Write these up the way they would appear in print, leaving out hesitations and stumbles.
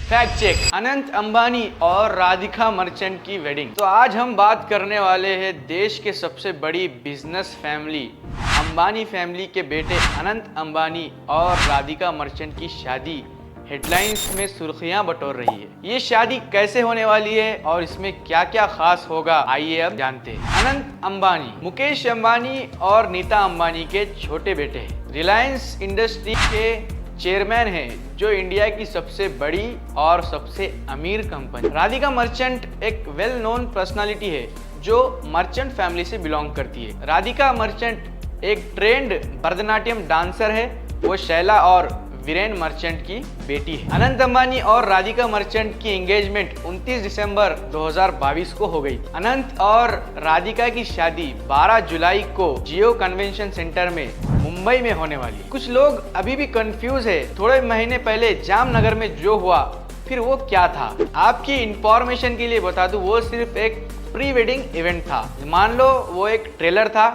Fact check, Anant Ambani और राधिका मर्चेंट की wedding. तो आज हम बात करने वाले हैं देश के सबसे बड़ी बिजनेस फैमिली अंबानी फैमिली के बेटे अनंत अंबानी और राधिका मर्चेंट की शादी हेडलाइंस में सुर्खियां बटोर रही है। ये शादी कैसे होने वाली है और इसमें क्या क्या खास होगा, आइए अब जानते हैं। अनंत अंबानी मुकेश अंबानी और नीता अंबानी के छोटे बेटे हैं। रिलायंस इंडस्ट्री के चेयरमैन हैं, जो इंडिया की सबसे बड़ी और सबसे अमीर कंपनी। राधिका मर्चेंट एक वेल नोन पर्सनालिटी है जो मर्चेंट फैमिली से बिलोंग करती है। राधिका मर्चेंट एक ट्रेंड भरतनाट्यम डांसर है। वो शैला और वीरेन मर्चेंट की बेटी है। अनंत अंबानी और राधिका मर्चेंट की एंगेजमेंट 29 दिसंबर 2022 को हो गई। अनंत और राधिका की शादी 12 जुलाई को जियो कन्वेंशन सेंटर में मुंबई में होने वाली है। कुछ लोग अभी भी कंफ्यूज है, थोड़े महीने पहले जामनगर में जो हुआ फिर वो क्या था। आपकी इंफॉर्मेशन के लिए बता दूं, वो सिर्फ एक प्री वेडिंग इवेंट था। मान लो वो एक ट्रेलर था,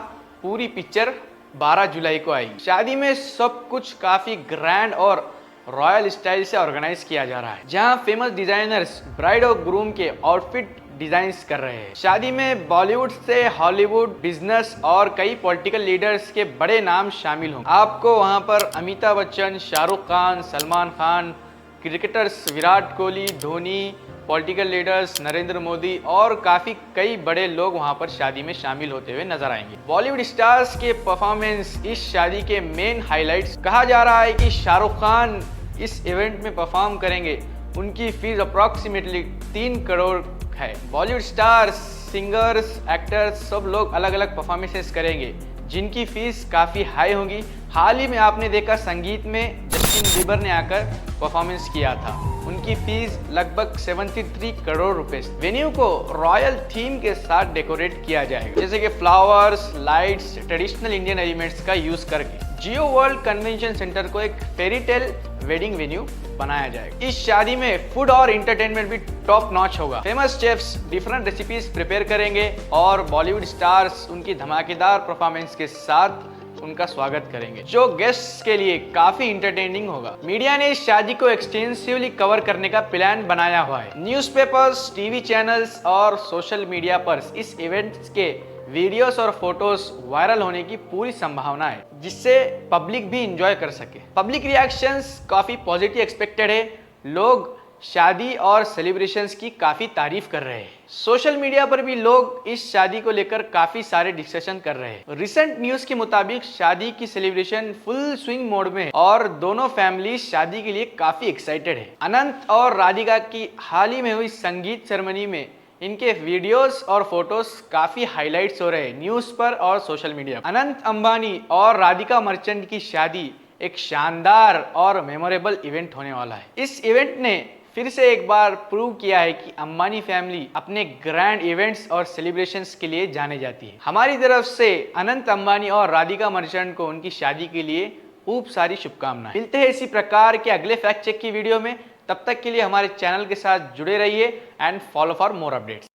पूरी पिक्चर 12 जुलाई को आई। शादी में सब कुछ काफी ग्रैंड और रॉयल स्टाइल से ऑर्गेनाइज किया जा रहा है, जहां फेमस डिजाइनर्स ब्राइड और ग्रूम के आउटफिट डिजाइन्स कर रहे हैं। शादी में बॉलीवुड से हॉलीवुड, बिजनेस और कई पॉलिटिकल लीडर्स के बड़े नाम शामिल होंगे। आपको वहां पर Amitabh Bachchan, Shahrukh Khan, Salman Khan, cricketers Virat Kohli, Dhoni, political leaders Narendra Modi और काफी कई बड़े लोग वहां पर शादी में शामिल होते हुए नजर आएंगे। बॉलीवुड स्टार्स के परफॉर्मेंस इस शादी के मेन हाइलाइट्स। कहा जा रहा है कि शाहरुख खान इस इवेंट में परफॉर्म करेंगे। उनकी फीस अप्रॉक्सीमेटली 3 करोड़ है। बॉलीवुड स्टार्स, सिंगर्स, एक्टर्स सब लोग अलग अलग परफॉर्मेंसेस करेंगे, जिनकी फीस काफी हाई होगी। हाल ही में आपने देखा संगीत में जस्टिन बीबर ने आकर परफॉर्मेंस किया था। उनकी फीस लगभग 73 करोड़ रुपए। वेन्यू को रॉयल थीम के साथ डेकोरेट किया जाएगा, जैसे कि flowers, lights, traditional Indian elements का यूज करके। जियो वर्ल्ड कन्वेंशन सेंटर को एक फेरी टेल वेडिंग वेन्यू बनाया जाएगा। इस शादी में फूड और एंटरटेनमेंट भी टॉप नॉच होगा। Famous chefs different recipes prepare करेंगे और बॉलीवुड स्टार्स उनकी धमाकेदार परफॉर्मेंस के साथ उनका स्वागत करेंगे, जो गेस्ट्स के लिए काफी इंटरटेनिंग होगा। मीडिया ने इस शादी को एक्सटेंसिवली कवर करने का प्लान बनाया हुआ है। न्यूज़पेपर्स, टीवी चैनल्स और सोशल मीडिया पर इस इवेंट के वीडियोस और फोटोज वायरल होने की पूरी संभावना है, जिससे पब्लिक भी एंजॉय कर सके। पब्लिक रिएक्शंस काफी पॉजिटिव एक्सपेक्टेड है। लोग शादी और सेलिब्रेशंस की काफी तारीफ कर रहे हैं। सोशल मीडिया पर भी लोग इस शादी को लेकर काफी सारे डिस्कशन कर रहे हैं। रिसेंट न्यूज के मुताबिक शादी की सेलिब्रेशन फुल स्विंग मोड में है और दोनों फैमिली शादी के लिए काफी एक्साइटेड है। अनंत और राधिका की हाल ही में हुई संगीत सेरेमनी में इनके वीडियोस और फोटोज काफी हाईलाइट्स हो रहे हैं न्यूज पर और सोशल मीडिया पर। अनंत अंबानी और राधिका मर्चेंट की शादी एक शानदार और मेमोरेबल इवेंट होने वाला है। इस इवेंट ने फिर से एक बार प्रूव किया है कि अंबानी फैमिली अपने ग्रैंड इवेंट्स और सेलिब्रेशंस के लिए जाने जाती है। हमारी तरफ से अनंत अंबानी और राधिका मर्चेंट को उनकी शादी के लिए खूब सारी शुभकामनाएं। मिलते हैं इसी प्रकार के अगले फैक्ट चेक की वीडियो में। तब तक के लिए हमारे चैनल के साथ जुड़े रहिए and follow for more updates.